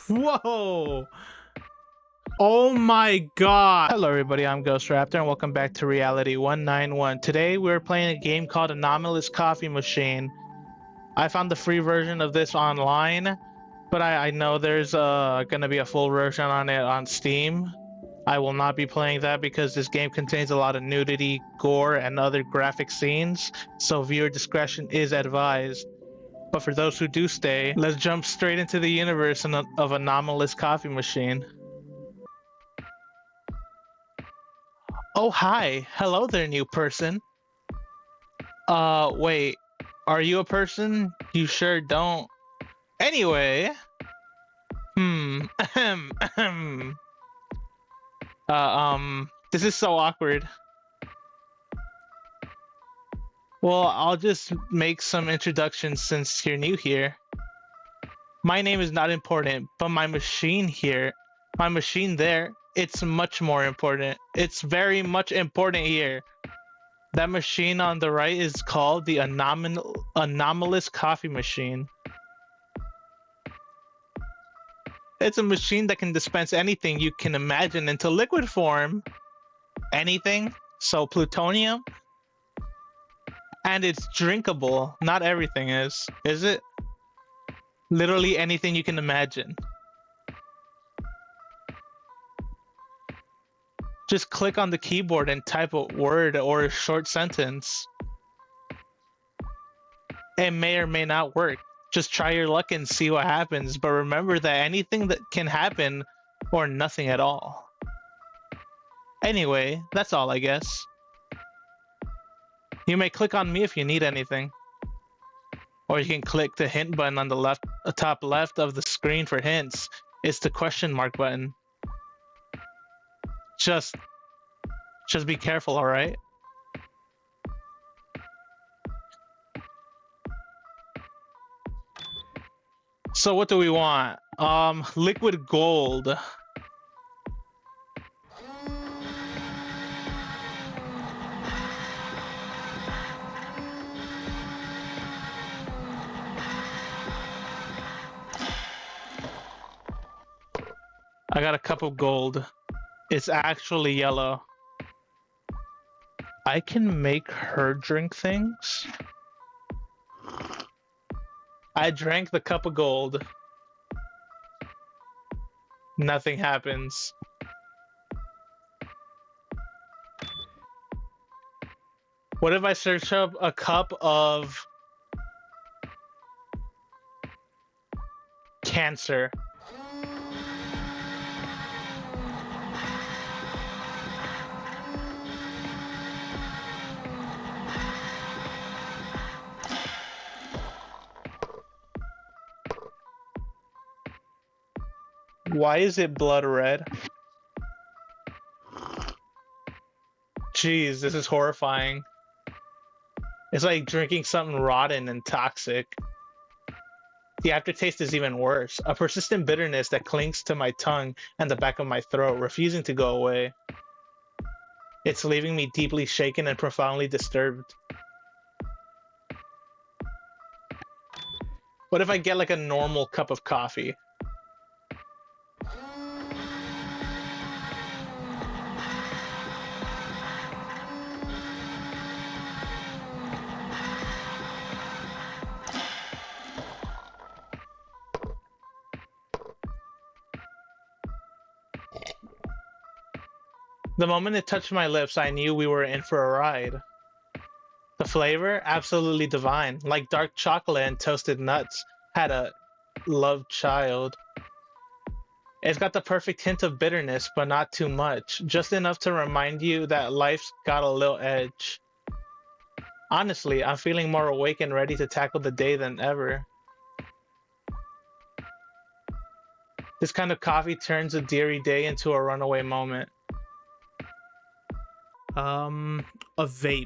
Whoa! Oh my god! Hello everybody, I'm Ghost Raptor and welcome back to Reality 191. Today we're playing a game called Anomalous Coffee Machine. I found the free version of this online, but I know there's gonna be a full version on it on Steam. I will not be playing that because this game contains a lot of nudity, gore, and other graphic scenes, so viewer discretion is advised. But for those who do stay, let's jump straight into the universe of Anomalous Coffee Machine. Oh, hi. Hello there, new person. Wait. Are you a person? You sure don't. Anyway. Ahem, ahem. This is so awkward. Well, I'll just make some introductions since you're new here. My name is not important, but my machine there, it's much more important. It's very much important here. That machine on the right is called the Anomalous Coffee Machine. It's a machine that can dispense anything you can imagine into liquid form. Anything. So plutonium. And it's drinkable. Not everything is it? Literally anything you can imagine. Just click on the keyboard and type a word or a short sentence. It may or may not work. Just try your luck and see what happens. But remember that anything that can happen or nothing at all. Anyway, that's all I guess. You may click on me if you need anything. Or you can click the hint button on the top left of the screen for hints. It's the question mark button. Just be careful, alright? So what do we want? Liquid gold. I got a cup of gold. It's actually yellow. I can make her drink things. I drank the cup of gold. Nothing happens. What if I search up a cup of cancer? Why is it blood red? Jeez, this is horrifying. It's like drinking something rotten and toxic. The aftertaste is even worse. A persistent bitterness that clings to my tongue and the back of my throat, refusing to go away. It's leaving me deeply shaken and profoundly disturbed. What if I get like a normal cup of coffee? The moment it touched my lips, I knew we were in for a ride. The flavor, absolutely divine, like dark chocolate and toasted nuts had a loved child. It's got the perfect hint of bitterness, but not too much, just enough to remind you that life's got a little edge. Honestly, I'm feeling more awake and ready to tackle the day than ever. This kind of coffee turns a dreary day into a runaway moment. A vape.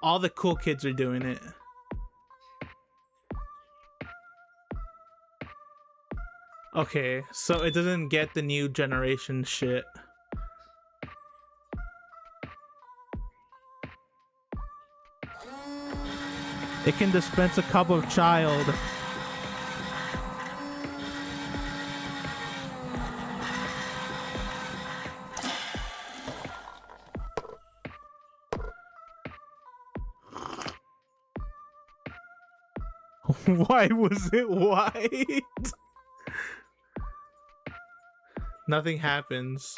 All the cool kids are doing it. Okay, so it doesn't get the new generation shit. It can dispense a cup of child. Why was it white? Nothing happens.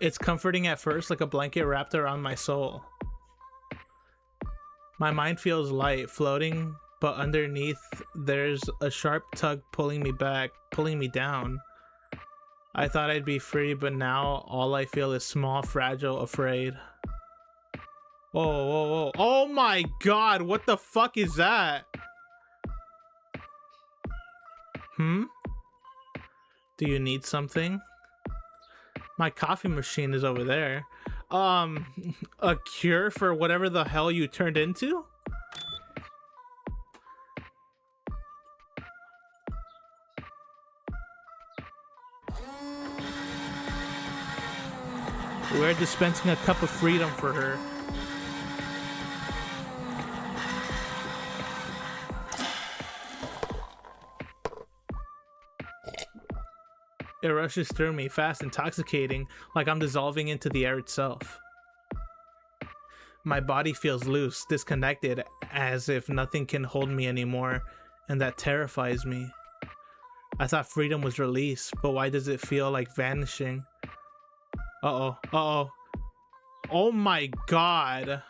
It's comforting at first, like a blanket wrapped around my soul. My mind feels light, floating, but underneath there's a sharp tug pulling me back, pulling me down. I thought I'd be free, but now all I feel is small, fragile, afraid. Whoa, whoa, whoa. Oh my god, what the fuck is that? Hmm? Do you need something? My coffee machine is over there. A cure for whatever the hell you turned into? We're dispensing a cup of freedom for her. It rushes through me, fast, intoxicating, like I'm dissolving into the air itself. My body feels loose, disconnected, as if nothing can hold me anymore, and that terrifies me. I thought freedom was release, but why does it feel like vanishing? Uh-oh, uh-oh. Oh my god.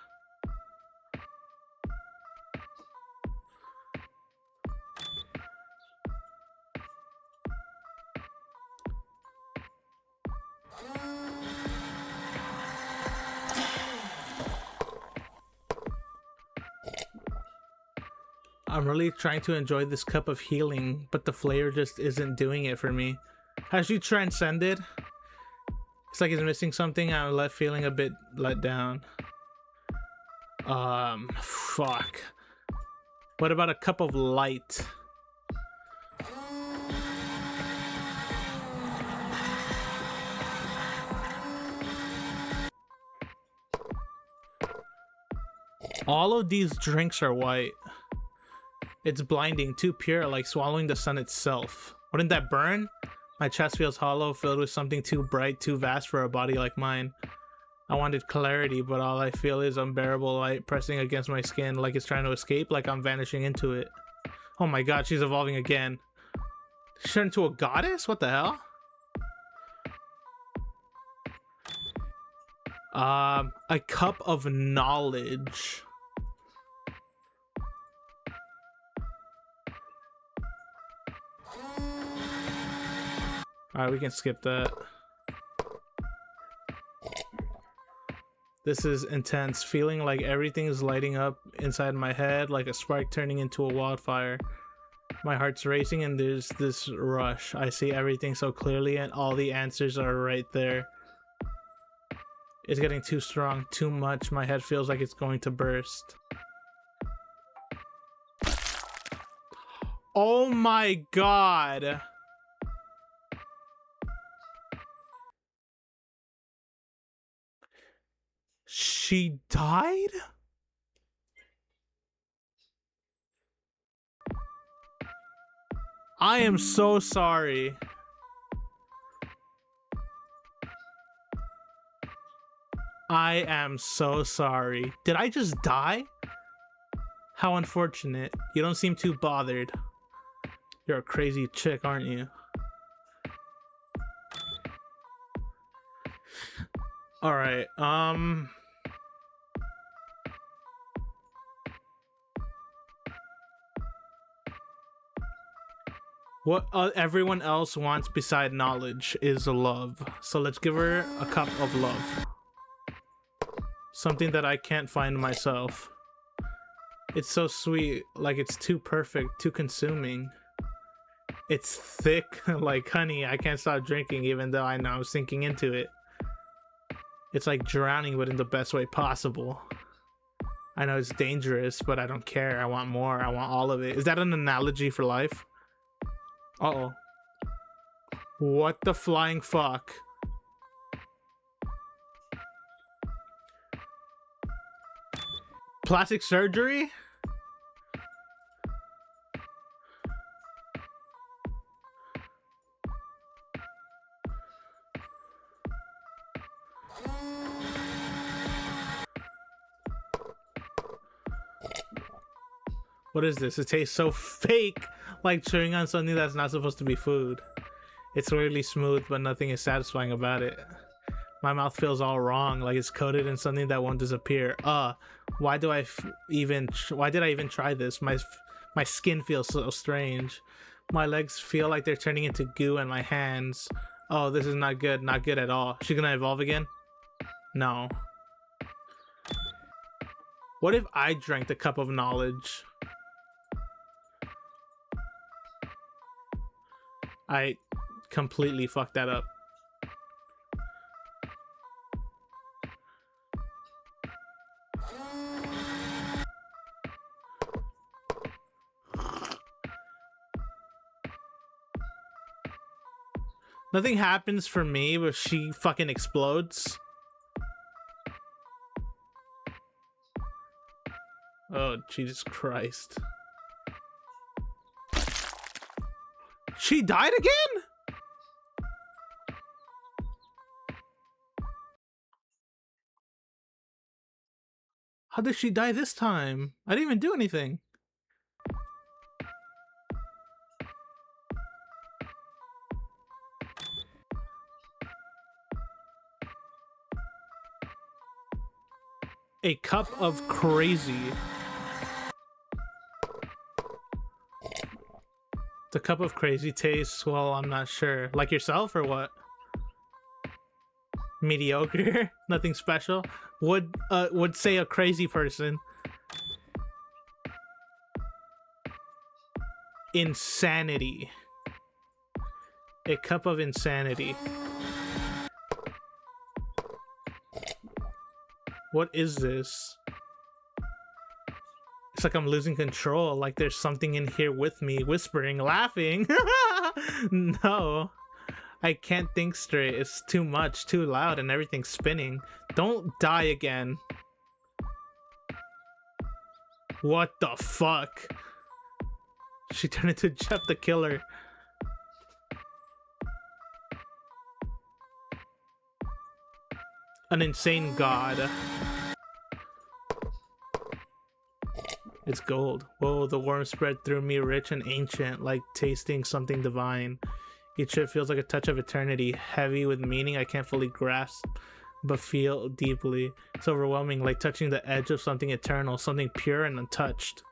I'm really trying to enjoy this cup of healing, but the flavor just isn't doing it for me. Has she transcended? It's like it's missing something. I'm left feeling a bit let down. Fuck. What about a cup of light? All of these drinks are white. It's blinding, too pure, like swallowing the sun itself. Wouldn't that burn? My chest feels hollow, filled with something too bright, too vast for a body like mine. I wanted clarity, but all I feel is unbearable light pressing against my skin, like it's trying to escape, like I'm vanishing into it. Oh my god, she's evolving again. She turned into a goddess? What the hell? A cup of knowledge. Alright, we can skip that. This is intense, feeling like everything is lighting up inside my head, like a spark turning into a wildfire. My heart's racing and there's this rush. I see everything so clearly and all the answers are right there. It's getting too strong, too much. My head feels like it's going to burst. Oh my god! She died? I am so sorry. I am so sorry. Did I just die? How unfortunate. You don't seem too bothered. You're a crazy chick, aren't you? Alright, what everyone else wants beside knowledge is love. So let's give her a cup of love. Something that I can't find myself. It's so sweet, like it's too perfect, too consuming. It's thick like honey. I can't stop drinking even though I know I'm sinking into it. It's like drowning, but in the best way possible. I know it's dangerous, but I don't care. I want more. I want all of it. Is that an analogy for life? Uh-oh. What the flying fuck? Plastic surgery? What is this? It tastes so fake, like chewing on something that's not supposed to be food. It's weirdly smooth, but nothing is satisfying about it. My mouth feels all wrong, like it's coated in something that won't disappear. Why did I even try this? My skin feels so strange. My legs feel like they're turning into goo, and my hands. Oh, this is not good. Not good at all. She gonna evolve again? No. What if I drank the cup of knowledge? I completely fucked that up. Nothing happens for me, but she fucking explodes. Oh, Jesus Christ. She died again? How did she die this time? I didn't even do anything. A cup of crazy. The cup of crazy tastes, well, I'm not sure. Like yourself or what? Mediocre? Nothing special? Would say a crazy person. Insanity. A cup of insanity. What is this? It's like I'm losing control, like there's something in here with me, whispering, laughing. No, I can't think straight. It's too much, too loud, and everything's spinning. Don't die again. What the fuck? She turned into Jeff the Killer. An insane god. It's gold. Whoa, the warmth spread through me, rich and ancient, like tasting something divine. Each trip feels like a touch of eternity, heavy with meaning I can't fully grasp, but feel deeply. It's overwhelming, like touching the edge of something eternal, something pure and untouched.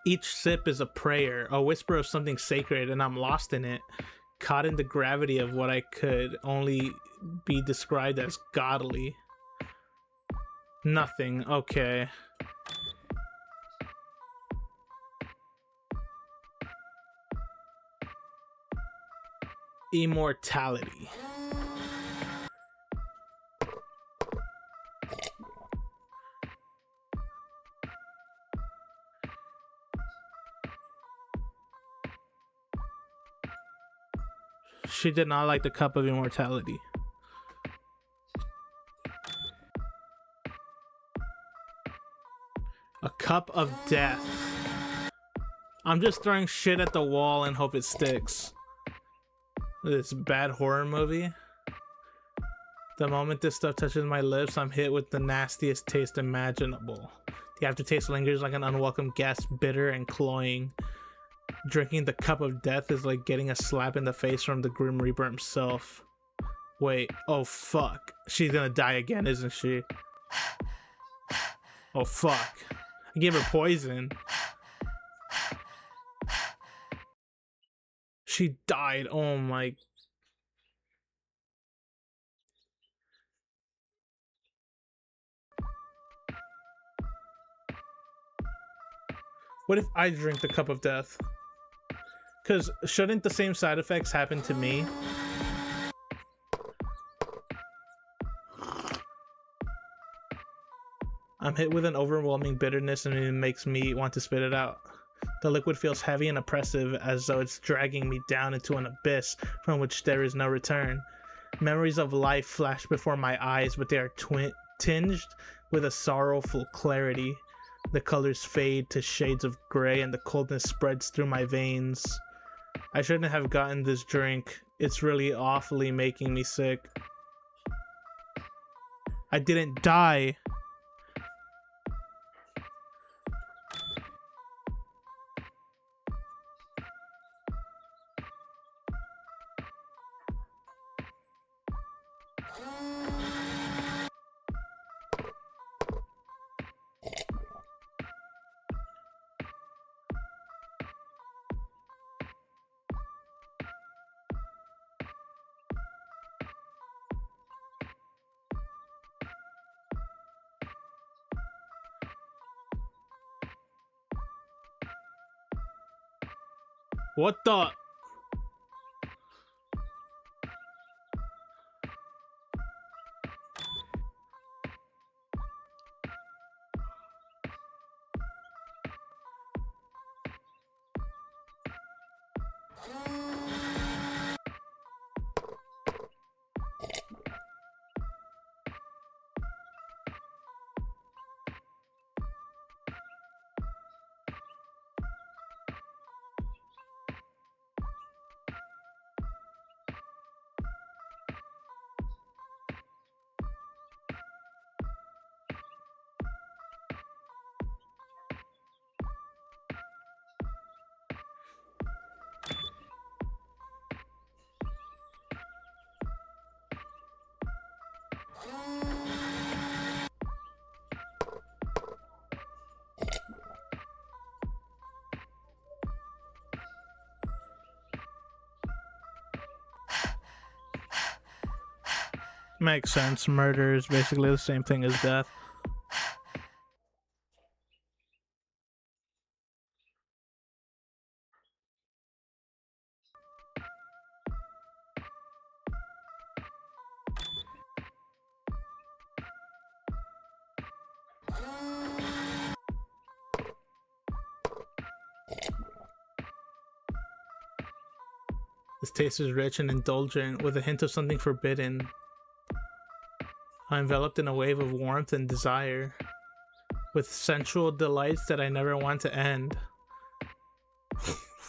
Each sip is a prayer, a whisper of something sacred, and I'm lost in it, caught in the gravity of what I could only be described as godly. Nothing, okay. Immortality. She did not like the cup of immortality. A cup of death. I'm just throwing shit at the wall and hope it sticks. This bad horror movie. The moment this stuff touches my lips, I'm hit with the nastiest taste imaginable. The aftertaste lingers like an unwelcome guest, bitter and cloying. Drinking the cup of death is like getting a slap in the face from the Grim Reaper himself. Wait, oh fuck. She's gonna die again, isn't she? Oh fuck. I gave her poison. She died, oh my. What if I drink the cup of death? Because shouldn't the same side effects happen to me? I'm hit with an overwhelming bitterness and it makes me want to spit it out. The liquid feels heavy and oppressive, as though it's dragging me down into an abyss from which there is no return. Memories of life flash before my eyes, but they are tinged with a sorrowful clarity. The colors fade to shades of gray and the coldness spreads through my veins. I shouldn't have gotten this drink. It's really awfully making me sick. I didn't die. What the? Makes sense. Murder is basically the same thing as death. This taste is rich and indulgent, with a hint of something forbidden. I'm enveloped in a wave of warmth and desire, with sensual delights that I never want to end.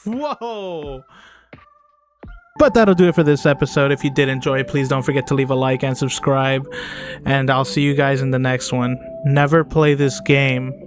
Whoa! But that'll do it for this episode. If you did enjoy, please don't forget to leave a like and subscribe. And I'll see you guys in the next one. Never play this game.